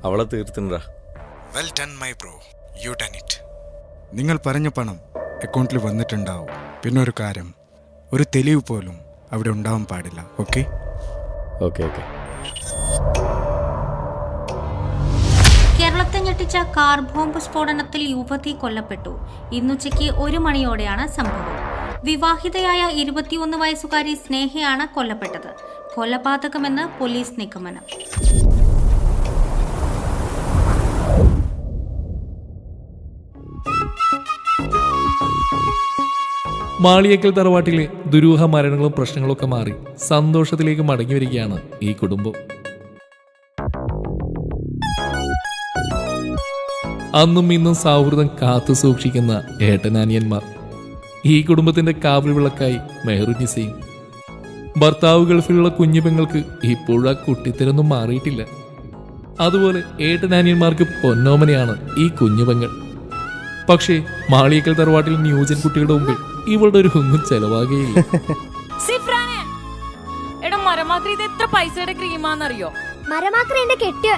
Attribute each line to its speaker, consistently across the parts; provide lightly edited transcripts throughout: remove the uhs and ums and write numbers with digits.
Speaker 1: അവളെ തീർത്തിണ്ടാ.
Speaker 2: Well done my bro, you done it. നിങ്ങൾ പറഞ്ഞ പണം അക്കൗണ്ടിൽ വന്നിട്ടുണ്ടാവും. പിന്നെ ഒരു കാര്യം, ഒരു തെളിവ് പോലും അവിടെ ഉണ്ടാവാൻ പാടില്ല. Okay
Speaker 1: okay okay.
Speaker 3: കേരളത്തെ ഞെട്ടിച്ച കാർ ബോംബ് സ്ഫോടനത്തിൽ യുവതി കൊല്ലപ്പെട്ടു. ഇന്നുച്ചയ്ക്ക് 1 മണിയോടെയാണ് സംഭവം. വിവാഹിതയായ 21 വയസ്സുകാരി സ്നേഹയാണ് കൊല്ലപ്പെട്ടത്. കൊലപാതകമെന്ന് പോലീസ് നിഗമനം.
Speaker 4: മാളിയേക്കൽ തറവാട്ടിലെ ദുരൂഹ മരണങ്ങളും പ്രശ്നങ്ങളൊക്കെ മാറി സന്തോഷത്തിലേക്ക് മടങ്ങി വരികയാണ് ഈ കുടുംബം. അന്നും ഇന്നും സൗഹൃദം കാത്തു സൂക്ഷിക്കുന്ന ഏട്ടനാനിയന്മാർ. ഈ കുടുംബത്തിന്റെ കാവൽ വിളക്കായി മെഹറുനിസയും. ഭർത്താവ് ഗൾഫിലുള്ള കുഞ്ഞു പെങ്ങൾക്ക് ഇപ്പോഴും ആ കുട്ടിത്തരൊന്നും മാറിയിട്ടില്ല. അതുപോലെ ഏട്ടനാനിയന്മാർക്ക് പൊന്നോമനയാണ് ഈ കുഞ്ഞുപെങ്ങൾ. പക്ഷേ മാളിയേക്കൽ തറവാട്ടിൽ ന്യൂജൻ കുട്ടികളുടെ മുമ്പിൽ ഇവളുടെ ഒരു ഒന്നും ചെലവാകുകയില്ല.
Speaker 5: മരമാക്രി ഇത് എത്ര പൈസയുടെ ക്രീമാന്നറിയോ?
Speaker 6: മരമാക്രി എന്റെ കെട്ട്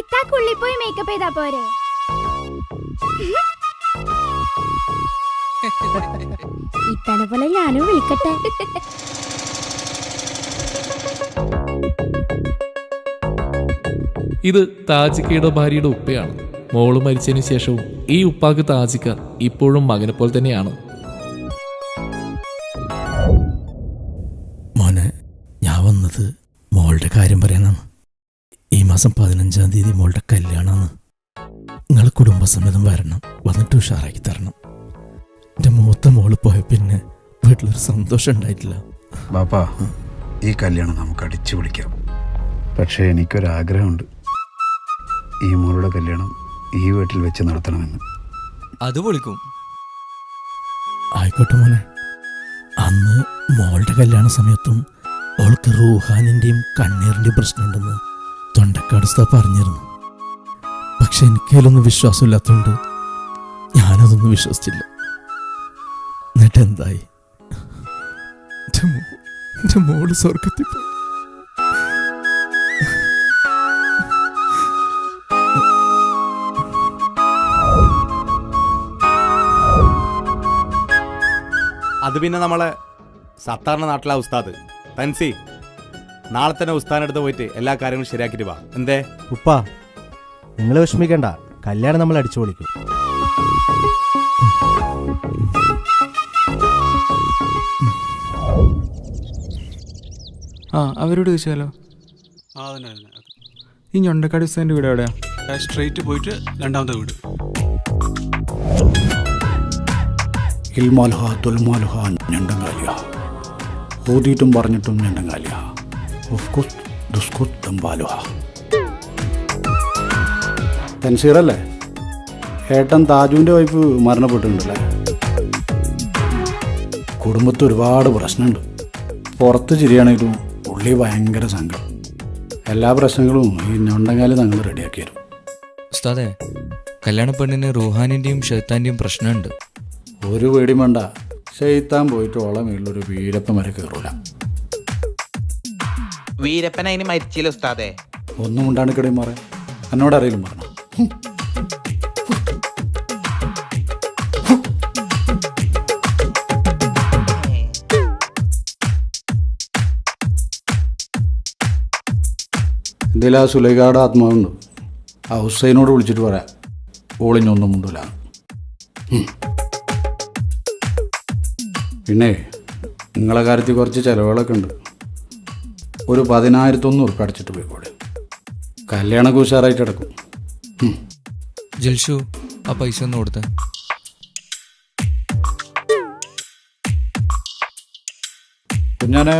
Speaker 6: ഇത്താക്കുള്ളിൽ പോയി മേക്കപ്പ് ചെയ്താ പോരെ? ഇത്തനെ പോലെ ഞാനും വിളിക്കട്ടെ.
Speaker 4: ഇത് താജിക്കയുടെ ഭാര്യയുടെ ഉപ്പയാണ്. മോള് മരിച്ചതിന് ശേഷവും ഈ ഉപ്പാക്ക് താജിക്ക ഇപ്പോഴും മകനെ പോലെ തന്നെയാണ്.
Speaker 7: മോനെ, ഞാൻ വന്നത് മോളുടെ കാര്യം പറയാനാണ്. ഈ മാസം 15-ാം തീയതി മോളുടെ കല്യാണമാണ്. നിങ്ങൾ കുടുംബസമേതം വരണം, വന്നിട്ട് ഉഷാറാക്കി തരണം. എൻ്റെ മൂത്ത മോള് പോയ പിന്നെ വീട്ടിലൊരു സന്തോഷം ഉണ്ടായിട്ടില്ല.
Speaker 8: ബാപ്പാ, ഈ കല്യാണം നമുക്ക് അടിച്ചു പൊളിക്കാം. പക്ഷേ എനിക്കൊരാഗ്രഹമുണ്ട്, ഈ മോളുടെ കല്യാണം ഈ വീട്ടിൽ വെച്ച് നടത്തണമെന്ന്.
Speaker 9: അത് പൊളിക്കും.
Speaker 7: ആയിക്കോട്ടെ മോനെ. അന്ന് മോളുടെ കല്യാണ സമയത്തും അവൾക്ക് റൂഹാനിൻ്റെയും കണ്ണീറിൻ്റെയും പ്രശ്നമുണ്ടെന്ന് തൊണ്ടക്കാട് ഉസ്താദ് പറഞ്ഞിരുന്നു. പക്ഷെ എനിക്കതിലൊന്നും വിശ്വാസമില്ലാത്തതുകൊണ്ട് ഞാനതൊന്നും വിശ്വസിച്ചില്ല. എന്നിട്ട് എന്തായി? എൻ്റെ മോള് സ്വർഗത്തിൽ പോയി.
Speaker 10: അത് പിന്നെ നമ്മളെ സത്താറിൻ്റെ നാട്ടിലെ ഉസ്താദ് തൻസി നാളെ തന്നെ ഉസ്താദിനടുത്ത് പോയിട്ട് എല്ലാ കാര്യങ്ങളും ശരിയാക്കിയിട്ട് വാ. എന്തേ
Speaker 11: ഉപ്പാ, നിങ്ങൾ വിഷമിക്കണ്ട, കല്യാണം നമ്മൾ അടിച്ചു പൊളിക്കും.
Speaker 2: അവരോട് ചോദിച്ചാലോ? ഈ ഞൊണ്ടക്കാട് ഉസ്താദിന്റെ വീട് എവിടെയാ?
Speaker 12: സ്ട്രെയിറ്റ് പോയിട്ട് രണ്ടാമത്തെ വീട്.
Speaker 8: ഊതിയിട്ടും പറഞ്ഞിട്ടും ഞണ്ടങ്കാലിയ. തൻസീറല്ലേ? ഏട്ടൻ താജുവിൻ്റെ വൈഫ് മരണപ്പെട്ടിട്ടുണ്ടല്ലേ? കുടുംബത്തിൽ ഒരുപാട് പ്രശ്നമുണ്ട്. പുറത്ത് ചിരിയാണെങ്കിലും ഉള്ളി ഭയങ്കര സങ്കടം. എല്ലാ പ്രശ്നങ്ങളും ഈ ഞൊണ്ടങ്കാലി ഞങ്ങൾ റെഡിയാക്കി തരും.
Speaker 9: ഉസ്താദേ, കല്യാണ പെണ്ണിന് റൂഹാനിൻ്റെയും ഷെയ്ത്താൻ്റെയും പ്രശ്നമുണ്ട്.
Speaker 8: ഒരു പേടിയും വേണ്ട, ഷെയ്ത്താൻ പോയിട്ട് ഓളം വീട്ടിലൊരു വീരപ്പൻ വരെ കയറൂല.
Speaker 13: വീരപ്പൻ അതിന് മരിച്ചില്ല ഉസ്താദേ.
Speaker 8: ഒന്നും ഉണ്ടാണിക്കടേ മാറേ, എന്നോട് അറിയില്ല പറഞ്ഞു. ഇതിൽ ആ സുലൈഖയുടെ ആത്മാവുണ്ട്. ആ ഹുസൈനോട് വിളിച്ചിട്ട് പറയാം, ഓളിഞ്ഞൊന്നും മുണ്ടൂല. പിന്നെ നിങ്ങളെ കാര്യത്തിൽ കുറച്ച് ചിലവുകളൊക്കെ ഉണ്ട്. ഒരു 10,100 അടച്ചിട്ട് പോയിക്കോളെ. കല്യാണമൊക്കെ ഉഷാറായിട്ട് കിടക്കും.
Speaker 9: ജൽഷു, ആ പൈസ ഒന്ന് കൊടുത്തേ.
Speaker 8: കുഞ്ഞാനെ.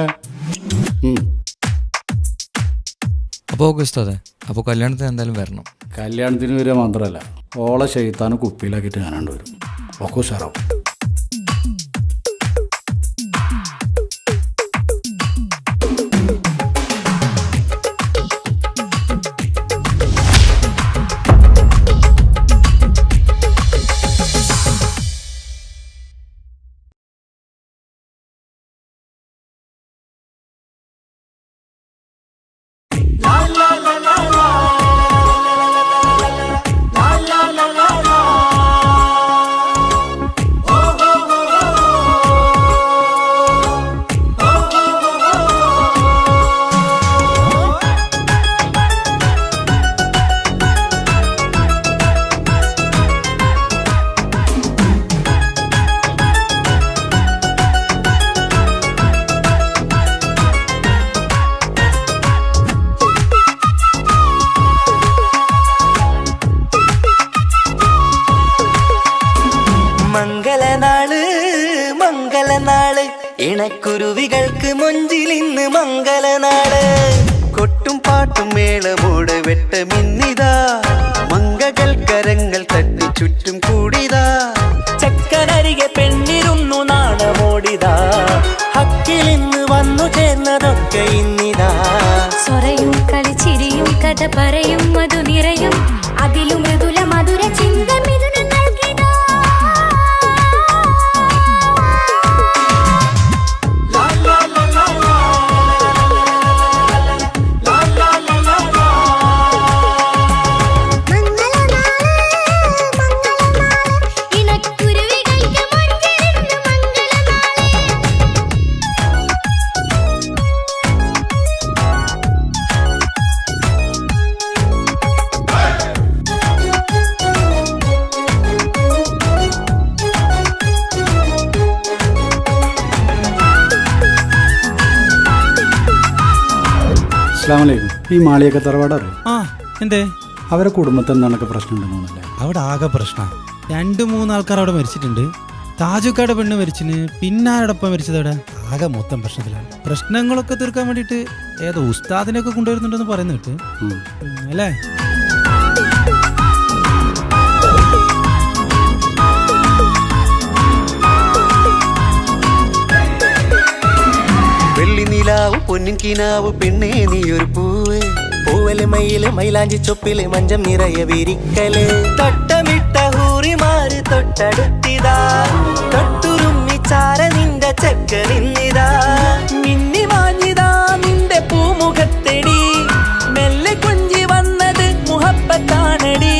Speaker 9: അപ്പോൾ ഓക്കെ ഉസ്താദേ, അപ്പോൾ കല്യാണത്തിന് എന്തായാലും വരണം.
Speaker 8: കല്യാണത്തിന് വരിക മാത്രമല്ല, ഓളെ ഷെയ്ത്താനും കുപ്പിയിലാക്കിയിട്ട് ഞാനാണ്ട് വരും. ഒക്കെ ഉഷാറാവും.
Speaker 14: ഇണക്കുരുവികൾക്ക് മൊഞ്ചിലിന്ന് മംഗലനാട് കൊട്ടും പാട്ടും മേളമോട് വെട്ടമിന്നിതാ മംഗകൾ കരങ്ങൾ തട്ടി ചുറ്റും കൂടിതാ ചക്കനരികെ പെണ്ണിരുന്നു നാണമോടിതാ ഹക്കിലിന്ന് വന്നു ചേർന്നതൊക്കെ ഇന്നിതാ
Speaker 6: സ്വരയും കളിച്ചിരിയും കഥ പറയും മധു നിറയും അതിലും മൃദുല മധുര ചിന്ത മിഥുന നൽകിതാ
Speaker 8: അസ്സലാമലൈക്കും. ഈ മാളിയൊക്കെ തറവാട് അറിയും?
Speaker 2: ആ എന്തേ
Speaker 8: അവരെ കുടുംബത്തിൽ എന്താണൊക്കെ പ്രശ്നം ഉണ്ടെന്നല്ലേ?
Speaker 2: അവിടെ ആകെ പ്രശ്നം 2-3 ആൾക്കാർ അവിടെ മരിച്ചിട്ടുണ്ട്. താജുക്കാരുടെ പെണ്ണ് മരിച്ചിന്, പിന്നെ ആരോടൊപ്പം മരിച്ചതവിടെ ആകെ മൊത്തം പ്രശ്നത്തിലാണ്. പ്രശ്നങ്ങളൊക്കെ തീർക്കാൻ വേണ്ടിയിട്ട് ഏതോ ഉസ്താദിനെയൊക്കെ കൊണ്ടുവരുന്നുണ്ടെന്ന് പറയുന്ന കേട്ട് അല്ലേ?
Speaker 14: വെള്ളി നിലാവ് പൊന്നിൻ കിനാവ് പെണ്ണേ നീയൊരു പൂവ് പൂവല് മയില് മൈലാഞ്ചി ചൊപ്പില് മഞ്ചം നിറയെ വിരിക്കല് തട്ടമിട്ട ഹൂറിമാര് തൊട്ടടുത്തിതാ തൊട്ടുരുമ്മി ചാര നിന്റെ ചെക്ക നിന്നിതാ മിന്നി മാഞ്ഞിതാ നിന്റെ പൂമുഖത്തെടി മെല്ലെ കുഞ്ചി വന്നത് മുഹബത്താണടി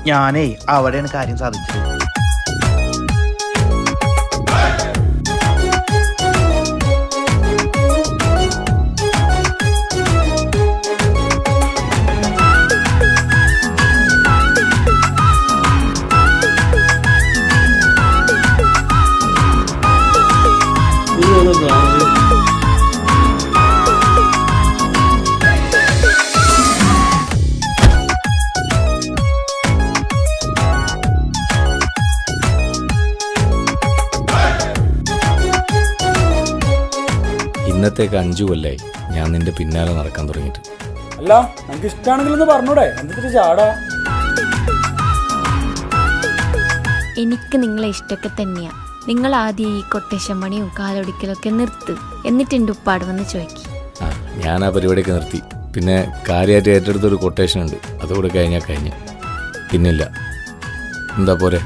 Speaker 13: ഞാനേ അവിടെയാണ് കാര്യം സാധിച്ചത്.
Speaker 1: ഇന്നത്തേക്ക് 5 കൊല്ലായി ഞാൻ നിന്റെ പിന്നാലെ നടക്കാൻ തുടങ്ങിയിട്ട്.
Speaker 11: അല്ല നമുക്ക് ഇഷ്ടമാണെങ്കിലൊന്ന് പറഞ്ഞൂടെ? എന്തൊരു ചാടാ.
Speaker 6: എനിക്ക് നിങ്ങളെ ഇഷ്ടമൊക്കെ തന്നെയാ. നിങ്ങൾ ആദ്യം ഈ കൊട്ടേഷൻ പണിയും കാലൊടിക്കലൊക്കെ നിർത്ത്, എന്നിട്ട് എൻ്റെ ഉപ്പാട് വന്ന് ചോദിക്കും.
Speaker 1: ഞാൻ ആ പരിപാടിയൊക്കെ നിർത്തി. പിന്നെ കാര്യമായിട്ട് ഏറ്റെടുത്തൊരു കൊട്ടേഷൻ ഉണ്ട്, അതുകൂടെ കഴിഞ്ഞാൽ കഴിഞ്ഞ്. പിന്നില്ല. എന്താ പോരെ?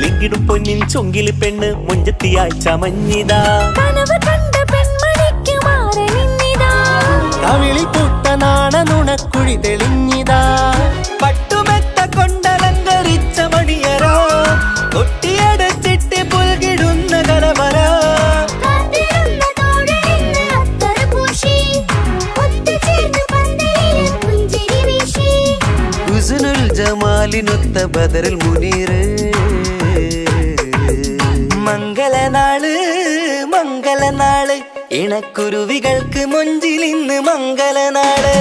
Speaker 14: ലിങ്കിടും പൊന്നിൻ ചൊങ്കില് പെണ്ണ് മുഞ്ചത്തിയായി ചമഞ്ഞിതാ കവിളിൽ പൂത്ത നാണ നുണക്കുഴി തെളിഞ്ഞിതാ പട്ടുമെത്ത കൊണ്ടലങ്കരിച്ച മണിയറോ കൊട്ടിയടച്ചിട്ട് പുൽകിടുന്ന കലവര ഹുസ്നുൽ ജമാലിനൊത്ത ബദറുൽ മുനീറ് മംഗലനാള് മംഗലനാള് ഇണക്കുരുവികൾക്ക് മൊഞ്ചിലിന്ന് മംഗലനാള്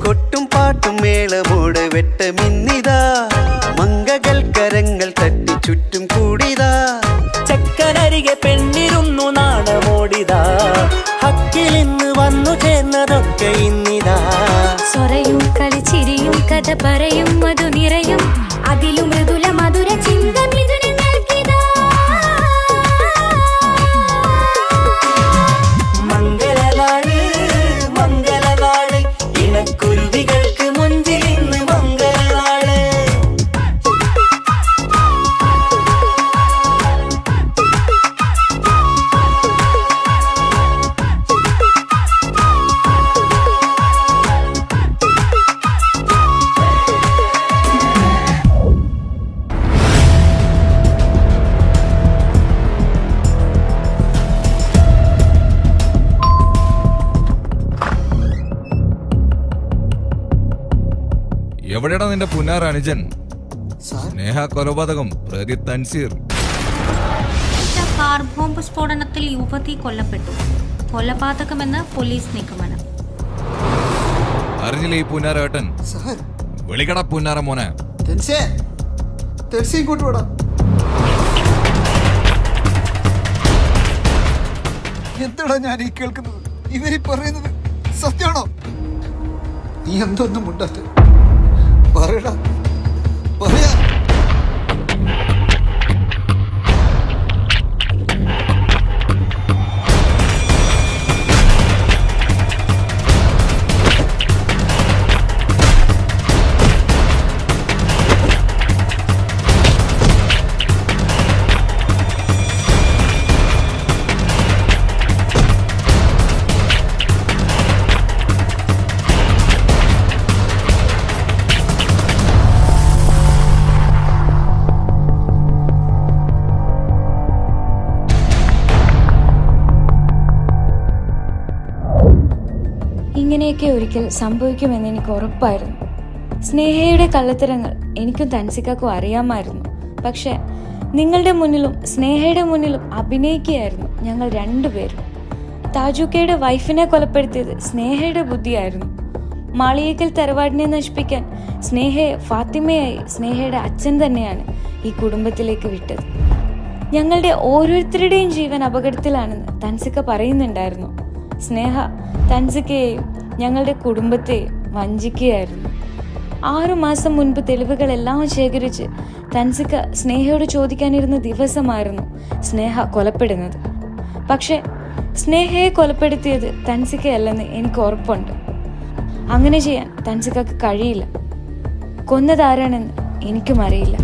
Speaker 14: കൊട്ടും പാട്ടും മേളമോട് വെട്ടമിന്നിതാ മംഗകൾ കരങ്ങൾ തട്ടി ചുറ്റും കൂടിതാ ചക്കനരികെ പെണ്ണിരുന്നു നാണമോടിതാ ഹക്കിലിന്ന് വന്നു ചേർന്നതൊക്കെ ഇന്നിതാ
Speaker 6: സ്വരയും കളിച്ചിരിയും കഥ പറയും മധു നിറയും അതിലും മൃദുല മധുര ചിന്ത മിഥുന നൽകിതാ
Speaker 14: മംഗലനാള് മംഗലനാള് ഇണക്കുരുവികൾക്ക് മുഞ്ചിലിന്ന് മംഗലനാള്
Speaker 9: എവിടെയാടാ നിന്റെ പുന്നാർ അനുജൻ? സ്നേഹ കൊലപാതകം പ്രതി തൻസീർ.
Speaker 3: കാർ ബോംബ് സ്ഫോടനത്തിൽ യുവതി കൊല്ലപ്പെട്ടു. കൊലപാതകമെന്ന് പോലീസ് നിഗമനം.
Speaker 9: അറിഞ്ഞില്ലേ ഈ പുന്നാരേട്ടൻ? വിളിക്കടാ പുന്നാര മോനെ.
Speaker 15: എന്താടാ ഞാൻ ഈ കേൾക്കുന്നത്? ഇവരീ പറയുന്നത് സത്യമാണോ? നീ എന്തൊന്നും മുണ്ടാത്ത പറയടാ, പറയാ.
Speaker 6: ഇങ്ങനെയൊക്കെ ഒരിക്കൽ സംഭവിക്കുമെന്ന് എനിക്ക് ഉറപ്പായിരുന്നു. സ്നേഹയുടെ കള്ളത്തരങ്ങൾ എനിക്കും തൻസിക്കാക്കും അറിയാമായിരുന്നു. പക്ഷെ നിങ്ങളുടെ മുന്നിലും സ്നേഹയുടെ മുന്നിലും അഭിനയിക്കുകയായിരുന്നു ഞങ്ങൾ രണ്ടുപേരും. താജുക്കയുടെ വൈഫിനെ കൊലപ്പെടുത്തിയത് സ്നേഹയുടെ ബുദ്ധിയായിരുന്നു. മാളിയേക്കൽ തറവാടിനെ നശിപ്പിക്കാൻ സ്നേഹയെ ഫാത്തിമയായി സ്നേഹയുടെ അച്ഛൻ തന്നെയാണ് ഈ കുടുംബത്തിലേക്ക് വിട്ടത്. ഞങ്ങളുടെ ഓരോരുത്തരുടെയും ജീവൻ അപകടത്തിലാണെന്ന് തൻസിക്ക പറയുന്നുണ്ടായിരുന്നു. സ്നേഹ തൻസിക്കയെയും ഞങ്ങളുടെ കുടുംബത്തെയും വഞ്ചിക്കുകയായിരുന്നു. 6 മാസം മുൻപ് തെളിവുകളെല്ലാം ശേഖരിച്ച് തൻസിക്ക സ്നേഹയോട് ചോദിക്കാനിരുന്ന ദിവസമായിരുന്നു സ്നേഹ കൊലപ്പെടുന്നത്. പക്ഷെ സ്നേഹയെ കൊലപ്പെടുത്തിയത് തൻസിക്കയല്ലെന്ന് എനിക്ക് ഉറപ്പുണ്ട്. അങ്ങനെ ചെയ്യാൻ തൻസിക്കക്ക് കഴിയില്ല. കൊന്നതാരാണെന്ന് എനിക്കും അറിയില്ല.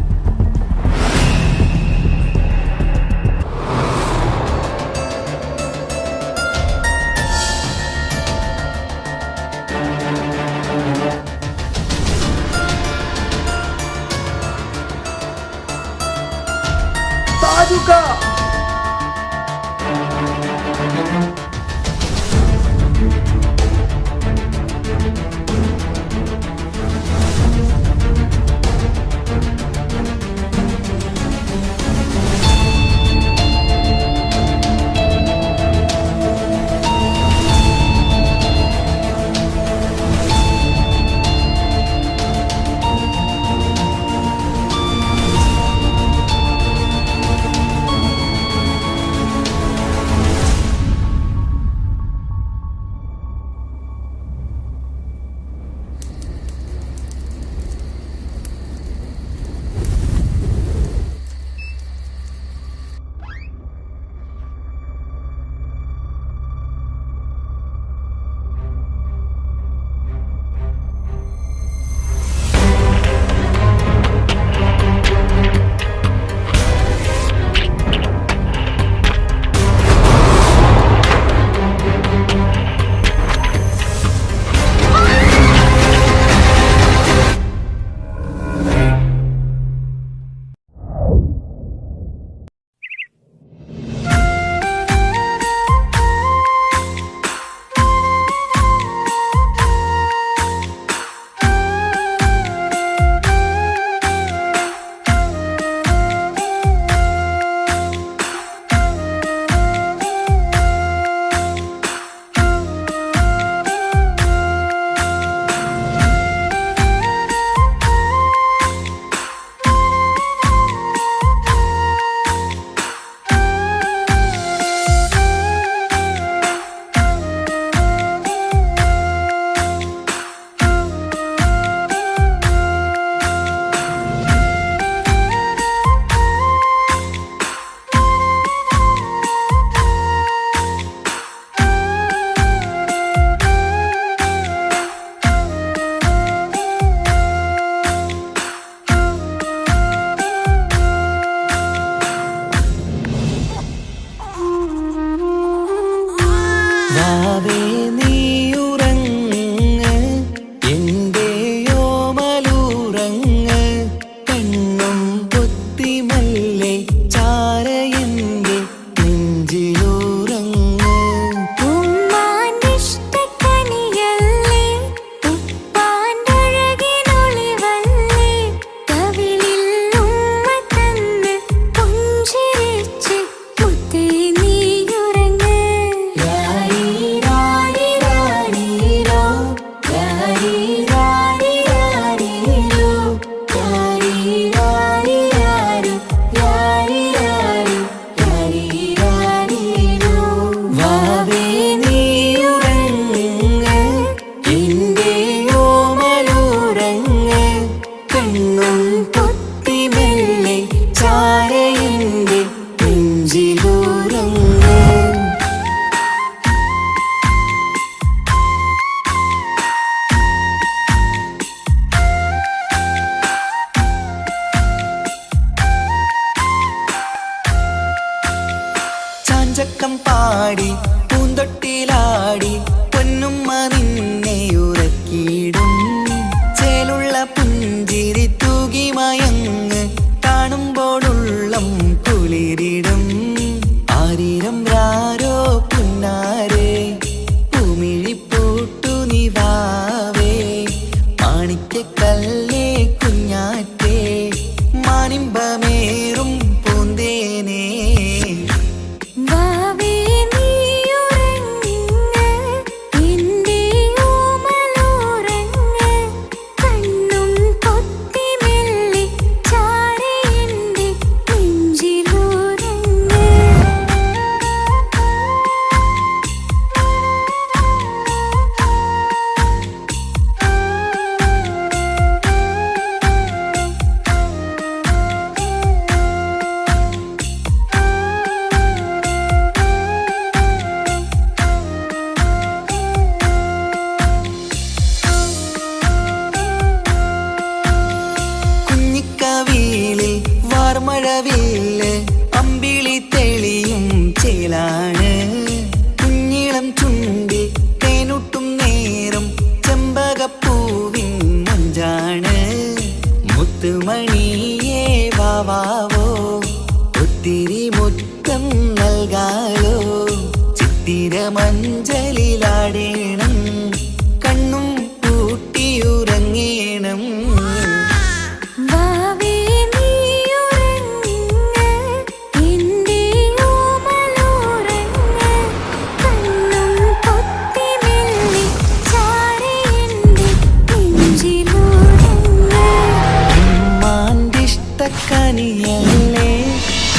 Speaker 14: കനിയല്ലേ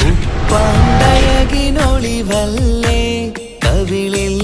Speaker 14: ഉപ്പാണ്ടയകിനൊളിവല്ലേ കവിളിൽ